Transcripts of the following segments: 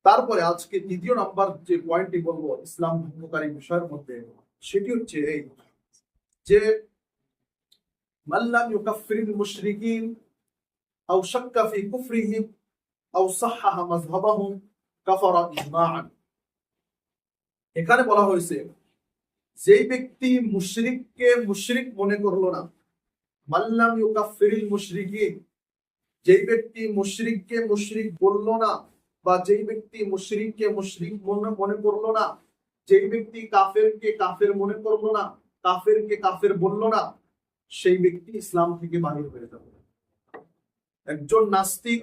তারপরে আজকে দ্বিতীয় নাম্বার যে পয়েন্টটি বলবো ইসলাম ভঙ্গকারী বিষয়ের মধ্যে, সেটি হচ্ছে এই যে মাল্লাম ইউকাফিরিল মুশরিকিন আও শাক্কা ফি কুফরিহিম আও সাহহাহা মাযহাবাহুম কাফারা ইজমাআন। এখানে বলা হয়েছে যেই ব্যক্তি মুশরিককে মুশরিক মনে করলো না, মাল্লাম ইউকাফিরিল মুশরিকিন, যেই ব্যক্তি মুশরিককে মুশরিক বললো না, বা যেই ব্যক্তি মুশরিককে মুশরিক মনে করলো না, যেই ব্যক্তি কাফেরকে কাফের মনে করলো না, কাফেরকে কাফের বললো না, সেই ব্যক্তি ইসলাম থেকে বাহির হয়ে যাবে। একজন নাস্তিক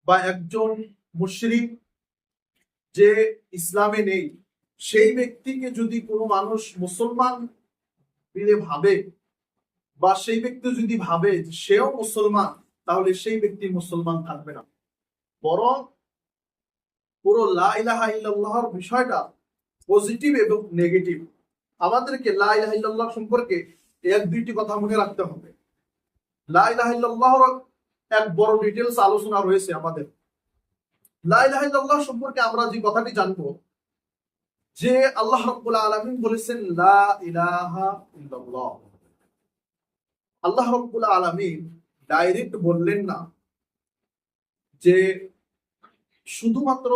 বা একজন মুশরিক যে ইসলামে নেই, সেই ব্যক্তিকে যদি কোনো মানুষ মুসলমান বলে ভাবে, বা সেই ব্যক্তি যদি ভাবে যে সেও মুসলমান, তাহলে সেই ব্যক্তি মুসলমান থাকবে না। বরং পুরো লা ইলাহা ইল্লাল্লাহর বিষয়টা পজিটিভ এবং নেগেটিভ। আমাদেরকে লা ইলাহা ইল্লাল্লাহ সম্পর্কে এক দুইটি কথা মনে রাখতে হবে। লা ইলাহা ইল্লাল্লাহর এক বড় ডিটেইলস আলোচনা রয়েছে আমাদের। লা ইলাহা ইল্লাল্লাহ সম্পর্কে আমরা যে কথাটি জানবো, যে আল্লাহ রাব্বুল আলামিন বলেছেন লা ইলাহা ইল্লাল্লাহ। আল্লাহ রাব্বুল আলামিন ডাইরেক্ট বললেন না যে শুধুমাত্র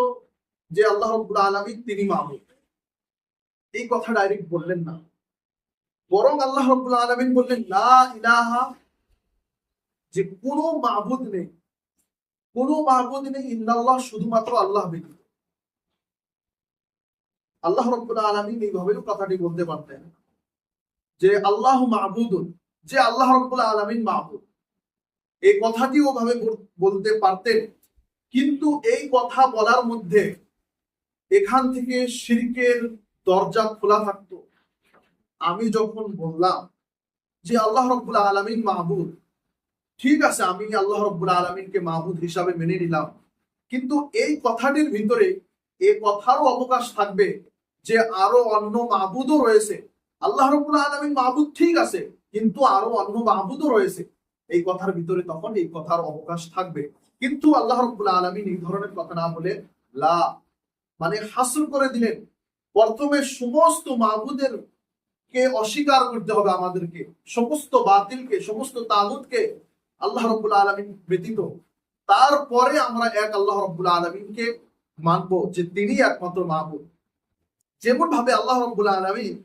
যে আল্লাহ রাব্বুল আলামিন তিনি মাবুদ, এই কথা ডাইরেক্ট বললেন না। বরং আল্লাহ রাব্বুল আলামিন বললেন লা ইলাহা, যে কোনো মাবুদ নেই, কোনো মাবুদ নেই ইল্লাল্লাহ, শুধুমাত্র আল্লাহ ব্যতীত। আল্লাহ রাব্বুল আলামিন এইভাবেও কথাটি বলতে পারতেন যে আল্লাহু মাবুদুন, যে আল্লাহ রাব্বুল আলামিন মাবুদ, এই কথাটি ওভাবে বলতে পারতেন। কিন্তু এই কথা বলার মধ্যে এখান থেকে শিরকের দরজা খোলা থাকতো। আমি যখন বললাম যে আল্লাহ রাব্বুল আলামিন মাবুদ, ঠিক আছে, আমি আল্লাহ রাব্বুল আলামিনকে মাবুদ হিসাবে মেনে নিলাম, কিন্তু এই কথাটির ভিতরে এই কথারও অবকাশ থাকবে যে আরো অন্য মাবুদও রয়েছে। আল্লাহ রাব্বুল আলামিন মাবুদ ঠিক আছে, কিন্তু আরো অন্য মাবুদও রয়েছে। এই কথার ভিতরে তখন এই কথার অবকাশ থাকবে। কিন্তু আল্লাহ রাব্বুল আলামিন এই ধরনের কথা না বলে লা মানে হাসর করে দিলেন। প্রথমে সমস্ত মাবুদের কে অস্বীকার করতে হবে আমাদেরকে, সমস্ত বাতিলকে, সমস্ত তাগুতকে আল্লাহ রাব্বুল আলামিন ব্যতীত। তারপরে আমরা এক আল্লাহ রাব্বুল আলামিনকে মানবো যে তিনি একমাত্র মাবুদ। যেমন ভাবে আল্লাহ রাব্বুল আলামিন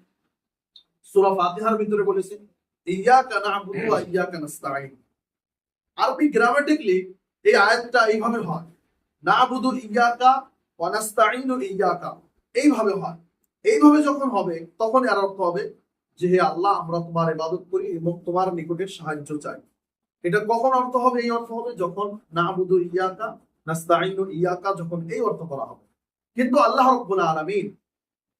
সূরা ফাতিহার ভিতরে বলেছেন ইয়াকা না'বুদু ওয়া ইয়াকা নাস্তাঈন। আরবি গ্রামাটিক্যালি এই আয়াতটা এইভাবে হয়, না'বুদু ইয়াকা ওয়া নাস্তাঈনু ইয়াকা, এইভাবে হয়। এইভাবে যখন হবে তখন এর অর্থ হবে যে হে আল্লাহ, আমরা তোমার ইবাদত করি এবং তোমার নিকটে সাহায্য চাই। এটা কখন অর্থ হবে? এই অর্থ হবে যখন না'বুদু ইয়াকা নাস্তাঈনু ইয়াকা, যখন এই অর্থ করা হবে। কিন্তু আল্লাহ রাব্বুল আলামিন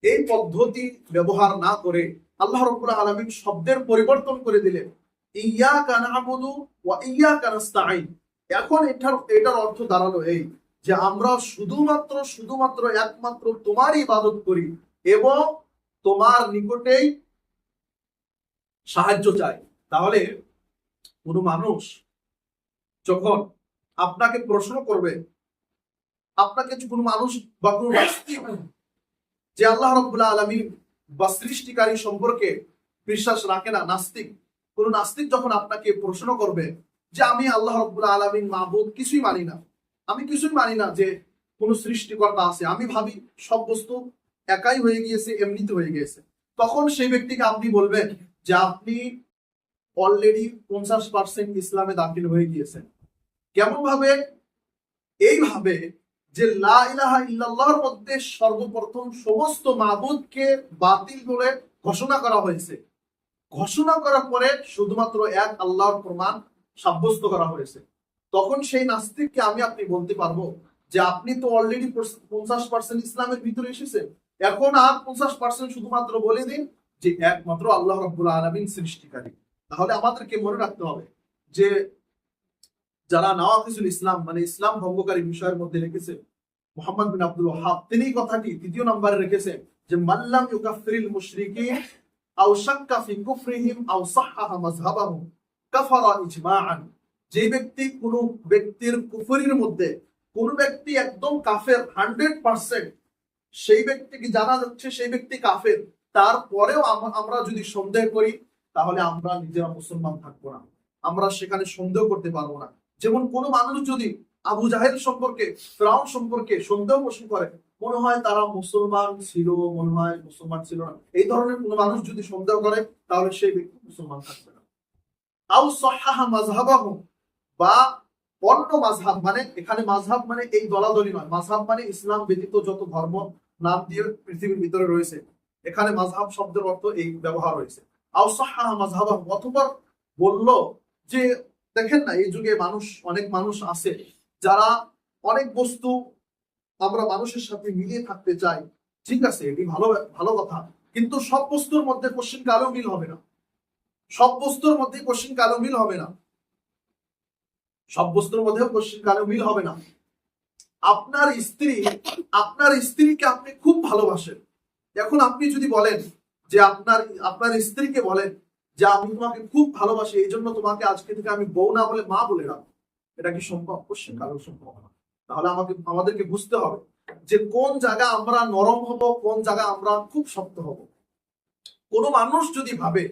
এই পদ্ধতি ব্যবহার না করে আল্লাহ রাব্বুল আলামিন শব্দের পরিবর্তন করে দিলেন, ইয়াকা না'বুদু ওয়া ইয়াকা নাস্তাঈন। এখন এটার অর্থ দাঁড়ালো এই যে আমরা শুধুমাত্র একমাত্র তোমারই ইবাদত করি এবং তোমার নিকটেই সাহায্য চাই। তাহলে কোনো মানুষ যখন আপনাকে প্রশ্ন করবে, আপনাকে কোনো মানুষ বা কোনো নাস্তিক যে আল্লাহ রাব্বুল আলামিন বা সৃষ্টিকারী সম্পর্কে বিশ্বাস রাখে না, নাস্তিক, কোন নাস্তিক যখন আপনাকে প্রশ্ন করবে যে আমি আল্লাহ রাব্বুল আলামিন মাবুদ কিছুই মানি না, আমি কিছুই মানি না যে কোন সৃষ্টিকর্তা আছে, আমি ভাবি সব বস্তু একাই হয়ে গিয়েছে, এমনিতে হয়ে গিয়েছে, তখন সেই ব্যক্তিকে আপনি বলবেন যে আপনি অলরেডি 50% ইসলামে দাখিল হয়ে গিয়েছেন। কেমন ভাবে? এইভাবে যে লা ইলাহা ইল্লাল্লাহর মধ্যে সর্বপ্রথম সমস্ত মাবুদকে বাতিল বলে ঘোষণা করা হয়েছে। ঘোষণা করার পরে শুধুমাত্র এক আল্লাহর প্রমাণ সাব্যস্ত করা হয়েছে। তখন সেই নাস্তিককে আপনি বলতে পারবো যে আপনি তো অলরেডি 50% ইসলামের ভিতরে এসেছেন, এখন আর 50% শুধুমাত্র বলে দিন যে একমাত্র আল্লাহ রাব্বুল আলামিন সৃষ্টিকারী। তাহলে আমাদেরকে মনে রাখতে হবে যে যারা নওয়াকিজুল ইসলাম মানে ইসলাম ভঙ্গকারী বিষয়ের মধ্যে রেখেছে মুহাম্মদ বিন আব্দুল ওয়াহাব, তিনি কথাটি দ্বিতীয় নম্বরে রেখেছেন যে মাল্লাম ইউকাফিরিল মুশরিকিন আও শাক্কা ফি কুফরিহিম আও সাহহাহা মাযহাবাহুম কাফারা ইজমাআন। যে ব্যক্তি কোনো ব্যক্তির কুফরির মধ্যে কোন ব্যক্তি একদম কাফের 100%, সেই ব্যক্তিকে জানা যাচ্ছে সেই ব্যক্তি কাফের, তারপরেও আমরা যদি সন্দেহ করি তাহলে আমরা নিজেরা মুসলমান থাকবো না, আমরা সেখানে সন্দেহ করতে পারবো না। যেমন কোন মানুষ যদি আবু জাহেল সম্পর্কে, ফিরআউন সম্পর্কে সন্দেহ পোষণ করে, মনে হয় তারা মুসলমান ছিল, মনে হয় মুসলমান ছিল না, এই ধরনের কোন মানুষ যদি সন্দেহ করে তাহলে সেই ব্যক্তি মুসলমান থাকবে না। আও সাহাহা মাযহাবাহু, বা অন্য মাযহাব, মানে এখানে মাযহাব মানে এই দলাদলি নয়, মাযহাব মানে ইসলাম ব্যতীত যত ধর্ম নাম দিয়ে পৃথিবীর ভিতরে রয়েছে, এখানে মাযহাব শব্দের অর্থ এই ব্যবহার হয়েছে। আও সাহাহা মাযহাবাহু, অথবা বলল যে দেখেন না, এই যুগে অনেক মানুষ আছে যারা অনেক বস্তু আমরা মানুষের সাথে মিলিয়ে থাকতে চাই, ঠিক আছে, এটি ভালো ভালো কথা, কিন্তু সব বস্তুর মধ্যে কোশ্চিন কালো মিল হবে না, সব বস্তুর মধ্যে কোশ্চিন কালো মিল হবে না, সব বস্তুর মধ্যেও কোশ্চিন কালো মিল হবে না। আপনার স্ত্রীকে আপনি খুব ভালোবাসেন, এখন আপনি যদি বলেন যে আপনার স্ত্রীকে বলেন যে আমি তোমাকে খুব ভালোবাসি, এই জন্য তোমাকে আজকে থেকে আমি বউ না বলে মা বলে রাখবো, এটা কি সম্ভব? কোশ্চিন কালো সম্ভব না। তাহলে আমাদেরকে বুঝতে হবে যে কোন জায়গা আমরা নরম হব, কোন জায়গা আমরা খুব শক্ত হব। কোন মানুষ যদি ভাবে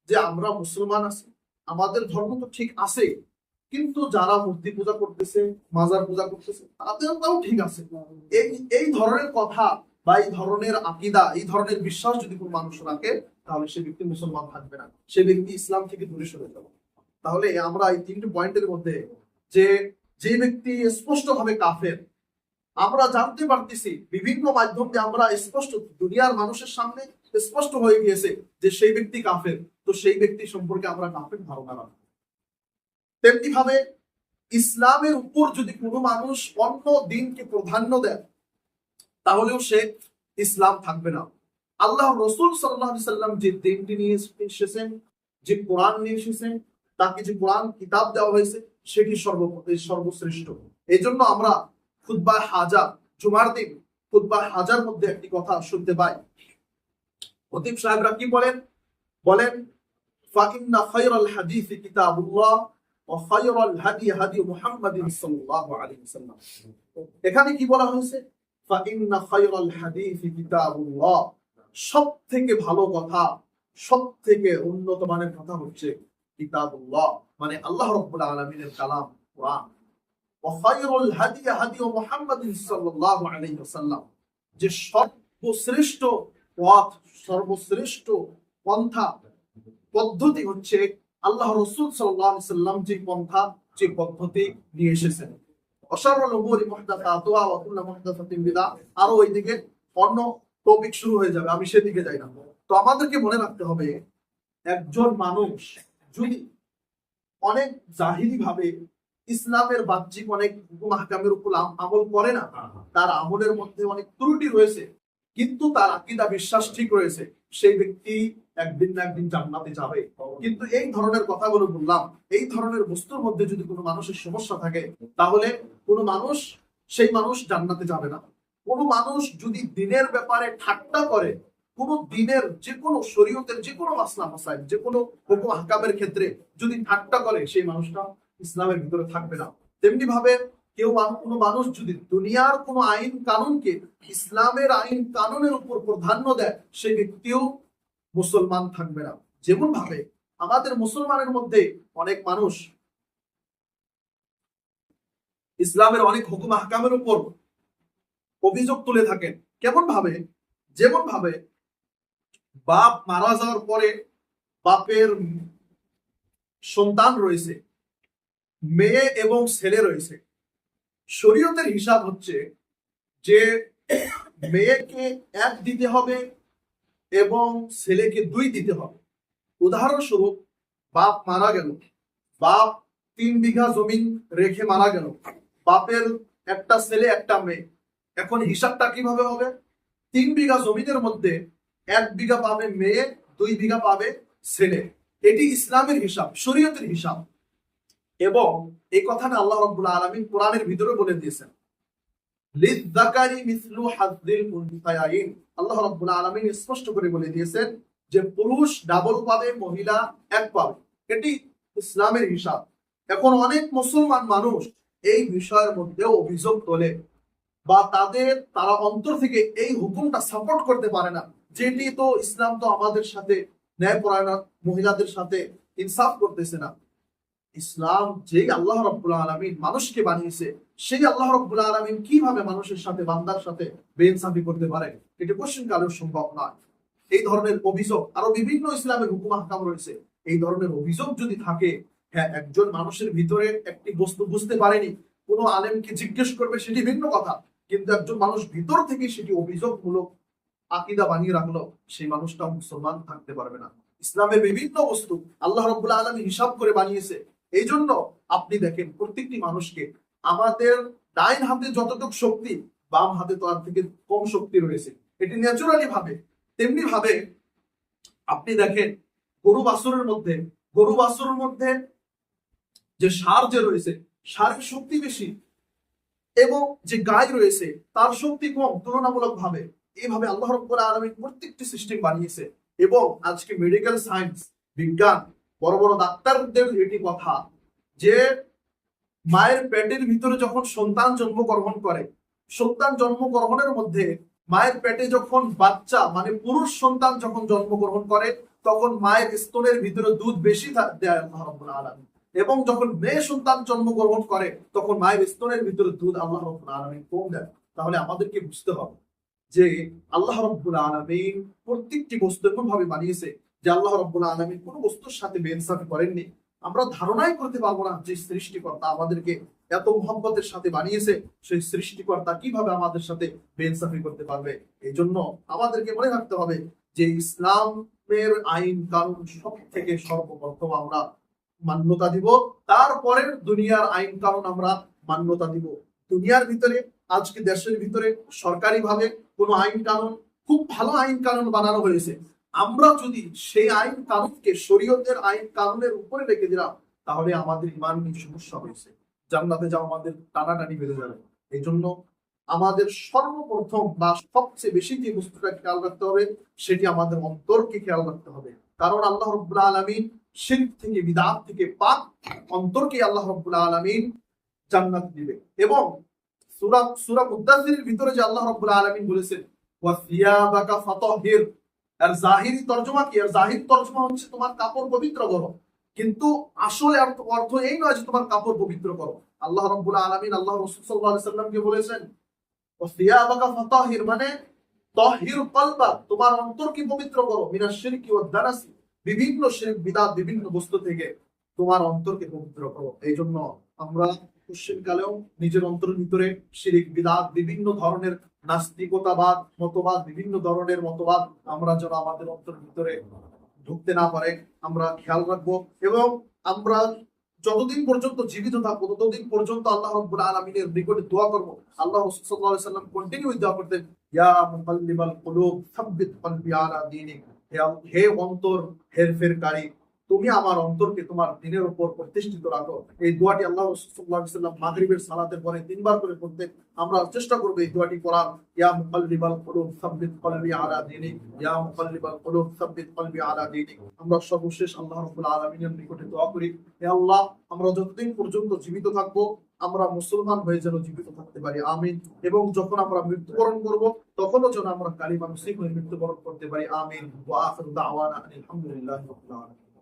যে আমরা মুসলমান আছি, আমাদের ধর্ম তো ঠিক আছে, কিন্তু যারা মূর্তি পূজা করতেছে, মাজার পূজা করতেছে, তাদেরটাও ঠিক আছে, এই ধরনের কথা বা এই ধরনের আকীদা, এই ধরনের বিশ্বাস যদি কোন মানুষ রাখে, তাহলে সে ব্যক্তি মুসলমান থাকবে না, সে ব্যক্তি ইসলাম থেকে দূরে সরে যাবে। তাহলে আমরা এই তিনটি পয়েন্টের মধ্যে যে ব্যক্তি স্পষ্ট ভাবে কাফের, আমরা জানতে পারতেছি বিভিন্ন মাধ্যম দিয়ে, আমরা স্পষ্ট দুনিয়ার মানুষের সামনে স্পষ্ট হয়ে গিয়েছে যে সেই ব্যক্তি কাফের, তো সেই ব্যক্তি সম্পর্কে আমরা কাফের ধারণা রাখবো। তেমনি ভাবে ইসলামের উপর যদি কোনো মানুষ অন্য দিনকে প্রাধান্য দেয়, তাহলেও সে ইসলাম থাকবে না। আল্লাহ রসুল সাল্লাল্লাহু আলাইহি সাল্লাম যে দিনটি নিয়ে এসেছেন, যে কোরআন নিয়ে এসেছেন, তাকে যে কোরআন কিতাব দেওয়া হয়েছে, সেটি সর্বশ্রেষ্ঠ। এই জন্য আমরা খুতবা হাজা, জুমার দিন খুতবা হাজার মধ্যে একটি কথা শুনতে পাই, খতিব সাহেবরা কি বলেন ফাইন্না খায়রাল হাদিসি কিতাবুল্লাহ ওয়া খায়রাল হাদি হাদি মুহাম্মাদিন সাল্লাল্লাহু আলাইহি ওয়াসাল্লাম। এখানে কি বলা হয়েছে? ফাইন্না খায়রাল হাদিসি কিতাবুল্লাহ, সবথেকে ভালো কথা, সবথেকে উন্নত মানের কথা হচ্ছে কিতাবুল্লাহ, মানে আল্লাহ রাব্বুল আলামিনের কালাম কোরআন। ওয়া খায়রাল হাদি হাদি মুহাম্মাদিন সাল্লাল্লাহু আলাইহি ওয়াসাল্লাম, যে সর্বশ্রেষ্ঠ পথ, সর্বশ্রেষ্ঠ পন্থা, পদ্ধতি হচ্ছে আল্লাহ রাসূল সাল্লাল্লাহু আলাইহি সাল্লাম যে পন্থা, যে পদ্ধতি নিয়ে এসেছেন। অশারুল উমুরি মুহদাসাতুহা ওয়া কুল্লু মুহদাসাতিন বিদআহ, আরো ওইদিকে অন্য টপিক শুরু হয়ে যাবে, আমি সেদিকে যাই না। তো আমাদেরকে মনে রাখতে হবে, একজন মানুষ যদি অনেক জাহিলি ভাবে ইসলামের বাহ্যিক অনেক হুকুম আহকামের উপর আমল করে না, তার আমলের মধ্যে অনেক ত্রুটি রয়েছে, কিন্তু তার আকীদা বিশ্বাস ঠিক রয়েছে, সেই ব্যক্তি একদিন না একদিন জান্নাতে যাবে। কিন্তু এই ধরনের কথাগুলো বললাম, এই ধরনের বস্তুর মধ্যে যদি কোনো মানুষের সমস্যা থাকে, তাহলে কোনো মানুষ, সেই মানুষ জান্নাতে যাবে না। কোনো মানুষ যদি দিনের ব্যাপারে ঠাট্টা করে, কোন দিনের যে কোনো শরীয়তের যে কোনো মাসলা মাসাইল, যে কোনো হুকুম আহকামের ক্ষেত্রে যদি ঠাট্টা করে, সেই মানুষটা ইসলামের ভিতরে থাকবে না। তেমনি ভাবে কোনো মানুষ যদি দুনিয়ার কোনো আইন কানুনকে ইসলামের আইন কানুনের উপর প্রাধান্য দেয়, সেই ব্যক্তিও মুসলমান থাকবে না। যেমন ভাবে আমাদের মুসলমানের মধ্যে অনেক মানুষ ইসলামের অনেক হুকুম আহকামের উপর অভিযোগ তুলে থাকেন, কেমন ভাবে? যেমন ভাবে বাপ মারা যাওয়ার পরে বাপের সন্তান রয়েছে, মেয়ে এবং ছেলে রয়েছে, শরীয়তের হিসাব হচ্ছে যে মেয়েকে 1 দিতে হবে এবং ছেলেকে 2 দিতে হবে। উদাহরণস্বরূপ, বাপ মারা গেল, বাপ 3 বিঘা জমিন রেখে মারা গেল, বাপের একটা ছেলে একটা মেয়ে, এখন হিসাবটা কিভাবে হবে? 3 বিঘা জমিনের মধ্যে 1 বিঘা পাবে মেয়ে, 2 বিঘা পাবে ছেলে। এটি ইসলামের হিসাব, শরীয়তের হিসাব। এবং এই কথাটা আল্লাহ রাব্বুল আলামিন কোরআনের ভিতরে বলে দিয়েছেন, লিয-যাকারি মিসলু হাযযিল উনসায়াইন। আল্লাহ রাব্বুল আলামিন স্পষ্ট করে বলে দিয়েছেন যে পুরুষ ডাবল পাবে, মহিলা 1 পাবে, এটি ইসলামের হিসাব। এখন অনেক মুসলমান মানুষ এই বিষয়ের মধ্যে অভিযোগ তোলে বা তারা অন্তর থেকে এই হুকুমটা সাপোর্ট করতে পারে না, যেটি তো ইসলাম তো আমাদের সাথে ন্যায়পরায়ণ মহিলাদের সাথে ইনসাফ করতেছে না। ইসলাম যেই আল্লাহ রাব্বুল আলামিন মানুষকে বানিয়েছে, সেই আল্লাহ রাব্বুল আলামিন কিভাবে মানুষের সাথে বান্দার সাথে বেইনসাফি করতে পারে? এটা কোশ্চেন কালেও সম্ভব নয়। এই ধরনের অভিযোগ আরো বিভিন্ন ইসলামের হুকুম আহকাম রয়েছে। এই ধরনের অভিযোগ যদি থাকে, হ্যাঁ, একজন মানুষের ভিতরে একটি বস্তু বুঝতে পারেনি, কোনো আলেমকে জিজ্ঞেস করবে সেটি ভিন্ন কথা, কিন্তু একজন মানুষ ভিতর থেকে সেটি অভিযোগমূলক আকীদা বানিয়ে রাখলো, সেই মানুষটা মুসলমান থাকতে পারবে না। ইসলামের বিভিন্ন বস্তু আল্লাহ রাব্বুল আলামিন হিসাব করে বানিয়েছে। এই জন্য আপনি দেখেন প্রত্যেকটি মানুষকে আমাদের ডাইন হাতে যতটুকু শক্তি, বাম হাতে তার থেকে কম শক্তি রয়েছে, এটি ন্যাচুরালি ভাবে। তেমনি ভাবে আপনি দেখেন গরু বাছুরের মধ্যে যে সার যে রয়েছে, সারের শক্তি বেশি, এবং যে গাই রয়েছে তার শক্তি কম তুলনামূলক ভাবে। এইভাবে আল্লাহ রাব্বুল আলামিন প্রত্যেকটি সিস্টেম বানিয়েছে। এবং আজকে মেডিকেল সায়েন্স, বিজ্ঞান, বড় বড় ডাক্তারদের এটি কথা যে মায়ের পেটের ভিতরে যখন সন্তান জন্মগ্রহণ করে, সন্তান জন্মগ্রহণের মধ্যে মায়ের পেটে যখন বাচ্চা মানে পুরুষ সন্তান যখন জন্মগ্রহণ করে, তখন মায়ের স্তনের ভিতরে দুধ বেশি দেয় আল্লাহ রাব্বুল আলামিন, এবং যখন মেয়ে সন্তান জন্মগ্রহণ করে তখন মায়ের স্তনের ভিতরে দুধ আল্লাহ রাব্বুল আলামিন কম দেয়। তাহলে আমাদেরকে বুঝতে হবে যে আল্লাহ রাব্বুল আলামিন প্রত্যেকটি বস্তু এমন ভাবে বানিয়েছে যে আল্লাহ রাব্বুল আলামিন কোনো বস্তুর সাথে বেইনসাফি করেননি। আমরা ধারণাই করতে পারবো না যে সৃষ্টিকর্তা আমাদেরকে এত মোহাব্বতের সাথে বানিয়েছে, সেই সৃষ্টিকর্তা কিভাবে আমাদের সাথে বেইনসাফি করতে পারবে? এই জন্য আমাদেরকে মনে রাখতে হবে যে ইসলামের আইন কানুন সব থেকে সর্বপ্রথম আমরা মান্যতা দিব, তারপরে দুনিয়ার আইন কানুন আমরা মান্যতা দিব। দুনিয়ার ভিতরে আজকে দেশের ভিতরে সরকারি ভাবে কোনো আইন কানুন, খুব ভালো আইন কানুন বানানো হয়েছে, আমরা যদি সেই আইন কানুনকে শরীয়তের আইন কানুনের উপরে রেখে দিলাম, তাহলে আমাদের ইমান নিয়ে সমস্যা হয়েছে, জান্নাতে যাওয়া আমাদের টানাটানি বেড়ে যাবে। এই জন্য আমাদের সর্বপ্রথম বা সবচেয়ে বেশি যে বস্তুটা খেয়াল রাখতে হবে, সেটি আমাদের অন্তরকে খেয়াল রাখতে হবে। কারণ আল্লাহ রাব্বুল আলামিন শিরক থেকে, বিদআত থেকে পাক অন্তরকে আল্লাহ রাব্বুল আলামিন জান্নাত দিবে। এবং সূরা মুদ্দাসসিরের ভিতরে যে আল্লাহ রাব্বুল আলামিন বলেছেন ওয়া সিয়াবাকা ফাতাহির, আর জাহিরি তরজমা কি? আর জাহিরি তরজমা হচ্ছে তোমার কাপড় পবিত্র করো, কিন্তু আসলে অর্থ এই নয় যে তোমার কাপড় পবিত্র করো। আল্লাহ রাব্বুল আলামিন আল্লাহ রাসূল সাল্লাল্লাহু আলাইহি সাল্লামকে বলেছেন ওয়া সিয়াবাকা ফাতাহির, মানে তাহির কলবা, তোমার অন্তরকে পবিত্র করো, মিনাশ শিরকি ওয়াদ দানাসি, বিভিন্ন শিরক বিদআত বিভিন্ন বস্তু থেকে তোমার অন্তরকে পবিত্র করো। এই জন্য আমরা কালেও নিজের অন্তরের ভিতরে শিরক বিদআত বিভিন্ন ধরনের নাস্তিকতাবাদ মতবাদ, বিভিন্ন ধরনের মতবাদ আমরা যেন আমাদের অন্তরের ভিতরে ঢুকতে না পারে আমরা খেয়াল রাখবো। এবং আমরা যতদিন পর্যন্ত জীবিত থাকবো ততদিন পর্যন্ত আল্লাহ রাব্বুল আলামিনের নিকটে দোয়া করব। আল্লাহ রাসূল সাল্লাল্লাহু আলাইহি সাল্লাম কন্টিনিউ দোয়া করতেন, ইয়া মুকাল্লিবাল কুলুব সাব্বিত কলবি আলা দীনিক, হে অন্তর হেরফেরকারী, তুমি আমার অন্তরকে তোমার দ্বীনের উপর প্রতিষ্ঠিত রাখো। এই দোয়াটি আল্লাহ রাসূল সাল্লাল্লাহু আলাইহি সাল্লাম মাগরিবের সালাতের পরে 3 বার করে পড়তেন। আমরা চেষ্টা করব এই দোয়াটি পড়ার। ইয়া মুকাল্লিবাল কুলুব সাব্বিত কলবি আলা দীনিক, ইয়া মুকাল্লিবাল কুলুব সাব্বিত কলবি আলা দীনিক। আমরা সর্বশেষ আল্লাহ রাব্বুল আলামিনের নিকটে দোয়া করি, হে আল্লাহ, আমরা যতদিন পর্যন্ত জীবিত থাকবো আমরা মুসলমান হয়ে যেন জীবিত থাকতে পারি, আমিন। এবং যখন আমরা মৃত্যুবরণ করব তখনও যেন আমরা কালিমা মুসলিম হয়ে মৃত্যুবরণ করতে পারি, আমিন। ওয়া আখিরু দাওয়ানা আলহামদুলিল্লাহি রাব্বিল আলামিন।